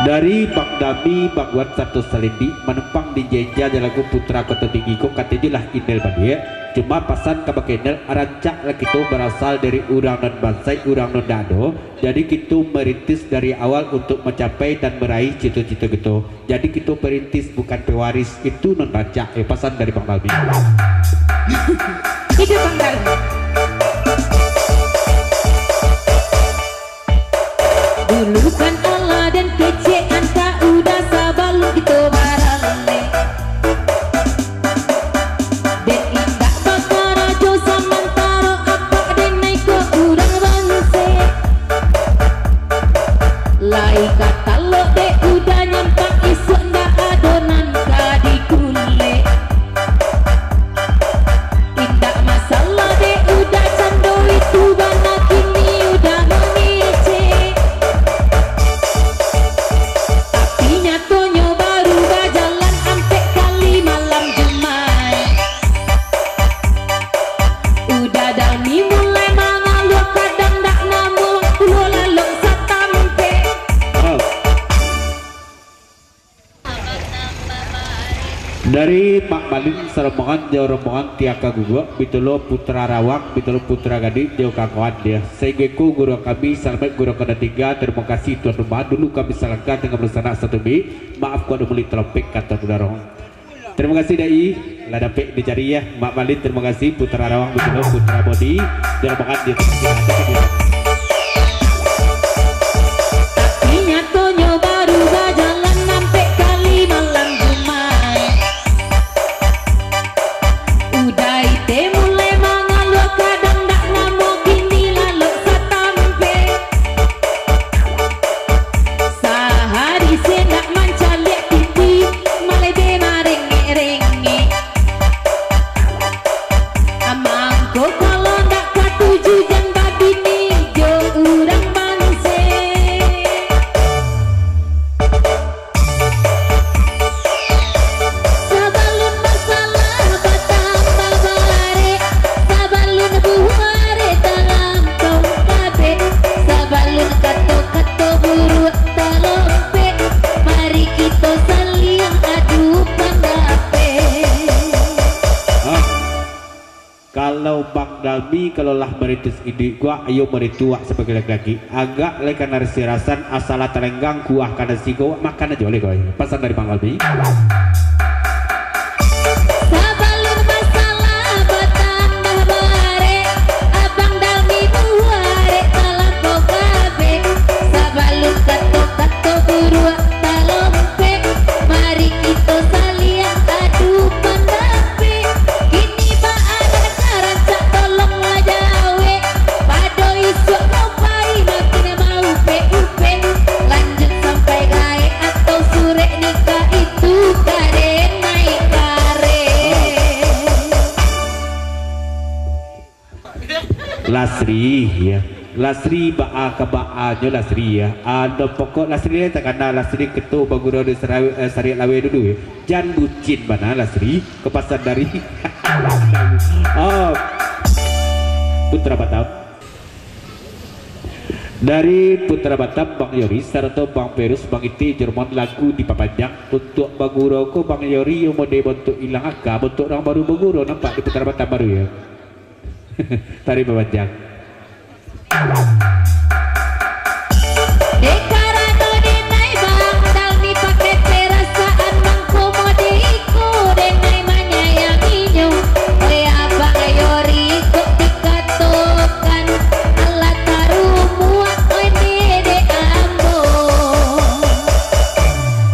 Dari Bang Dami Bangwan Satu Salindi menumpang di Jenja lagu Putra Kota Tinggi kok katanya lah Indel Badia cuma pasan ke Bakenel arancak lah kita berasal dari urang non bansai urang non dado jadi kita merintis dari awal untuk mencapai dan meraih cita-cita gitu jadi kita perintis bukan pewaris itu non rancak pasan dari Bang Dami itu Bang Dami dulu kan Allah dan kece anta udah sabalun gitu barale dan indah bakara jo samantaro apa den naiko urang bangse lai kata lo de udah nyampak isu ndak adonan kadikule indah masalah de udah cando itu bana kini udah mengece Tonyo baru berjalan sampai kali malam Jumat udah Dami mulai mengaluh kadang tak namo waktu lalu satampe dari Mak Malin serombongan jauh rombongan tiaka guguk bitulo putra rawak bitulo putra gading jauh kakuan dia sehinggaku guru kami selamat guru kena 3 terima kasih tuan rumah dulu kami salahkan dengan bersana satu mi maaf kau udah mulai telompek kata darong terima kasih dai lah dapet dicari ya Mak Malin terima kasih putra rawak bitulo putra bodi jauh rombongan dia tapinya Tonyo baru berjalan sampai kali malam Jumat udah ite mulai mengaluh kadang tak namo kini lalu satampe sehari sendak manca liat TV malai be marenge-renge amangko kalau ndak katuju jan babi nijo urang bangse sabalun masalah batambah bare sabalun buare dalam kau kabe sabalun kato-kato buru talompe mari kita saling adu pendape kalau Bang Dami kalau lah meritus ide gua ayo merituak sebagai laki-laki agak lekan narasi rasan asal terenggang kuah kana sigo makan aja oleh kau pesan dari Bang Dami sabalun masalah batambah bare abang Dami buare dalam kau kabe sabalun kato-kato buru talompe mari kita saling adu pendape kini ba ada karancak tolong lajawe pado isu ngopai makin mau PUP lanjut sampai gae atau sore nikah itu kare naik kare Lasri ya Lasri ba'a ke ba'anya Lasri ya ada pokok Lasri tak kena Lasri ketua baguro di Sari Lawe dulu ya jangan bucin mana Lasri ke pasar dari oh Putra Batam dari Putra Batam Bang Yori serta Bang Perus Bang Iti Jerman lagu di Papanjang untuk baguro ko Bang Yori yang mode bentuk hilang akal bentuk orang baru baguro nampak di Putra Batam baru ya tari Papanjang Dekarano denai bang Dami pakai perasaan mengkomodiku denai menyayanginya oleh abang Yori kok dikatakan alat taruh muak oi dede ambo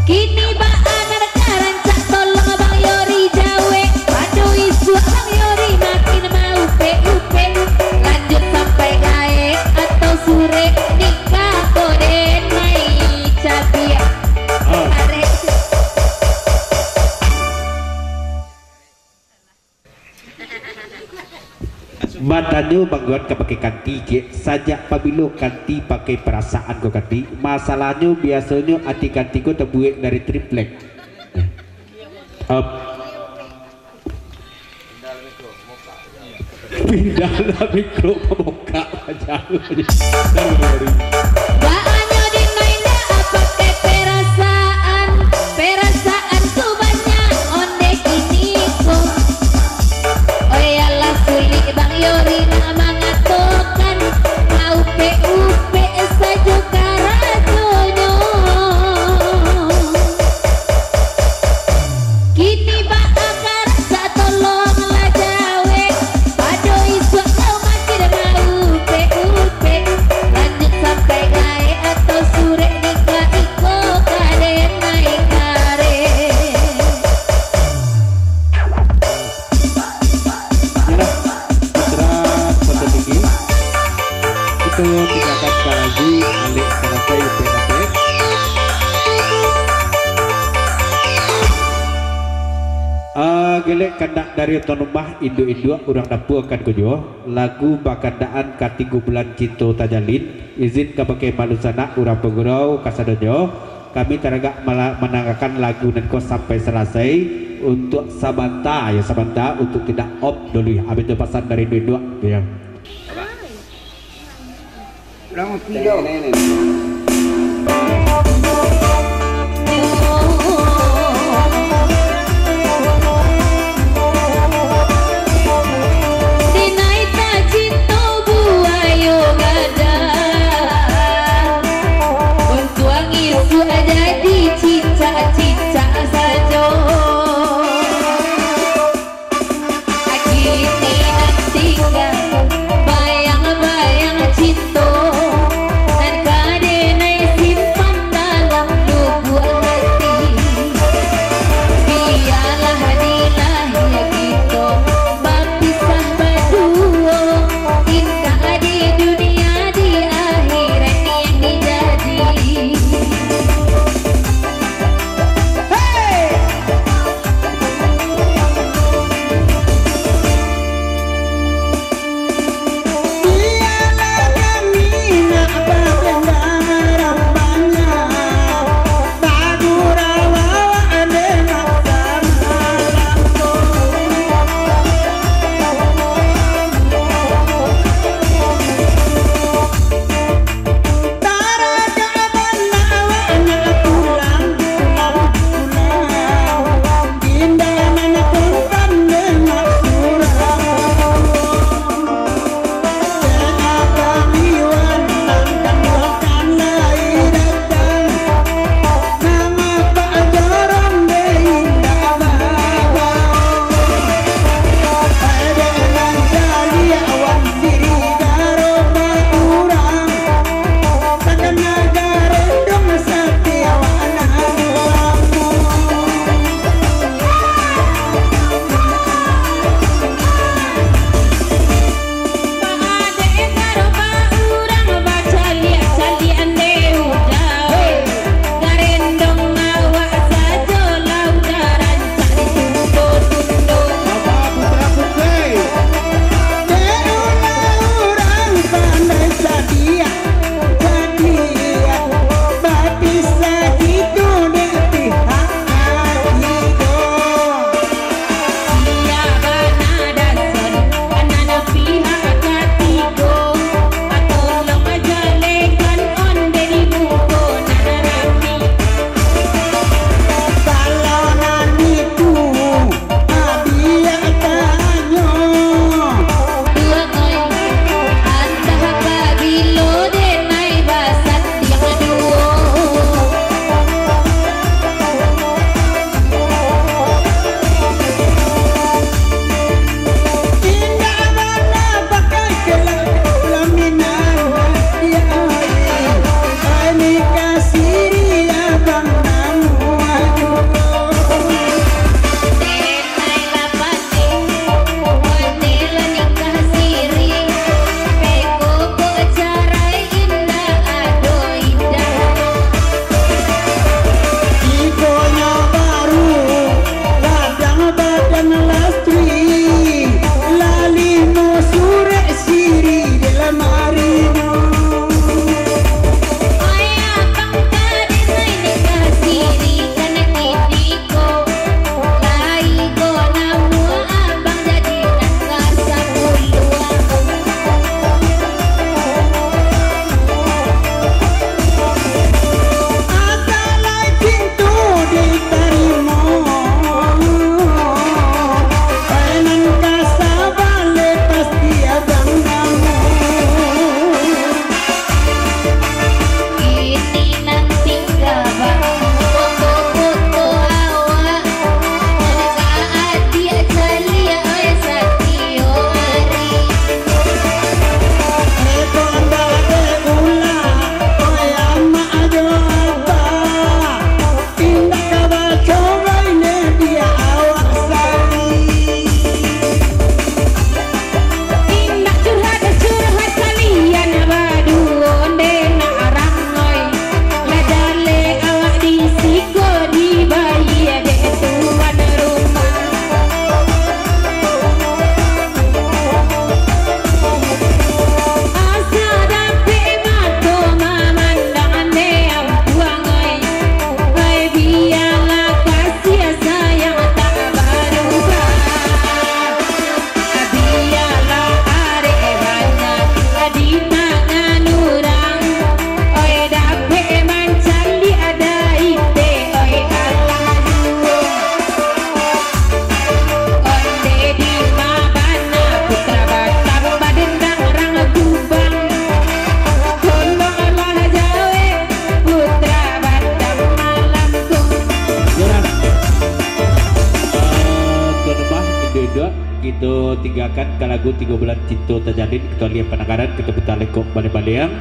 kini bang anak karancak tolong abang Yori jawe padu isu abang Yori makin mau PUP lanjut sampai gae atau sore nikah kode naik cabia matanya bangguan ke pakai kanti saja pabilo kanti pakai perasaan kau kanti masalahnya biasanya hati kanti kau terbuat dari triplek pindah lah mikro pemuka aja bahannya dinainda apa keperas balik kandak dari otonomah Indo-Indo urang dapur akan kujo lagu bakandaan katigu bulan cinta tajalin izin kapakai malusana urang pegurau kasadonyo kami teragak menanggakan lagu nanko sampai selesai untuk sabanta ya sabanta untuk tidak op dulu ya habis itu pesan dari Indo-Indo ya Lang pilo. Bayang-bayang cinta dan kade tinggalkan ke lagu 3 bulan cinta terjalin ketua lihat penanganan ketemu talekok balik-balik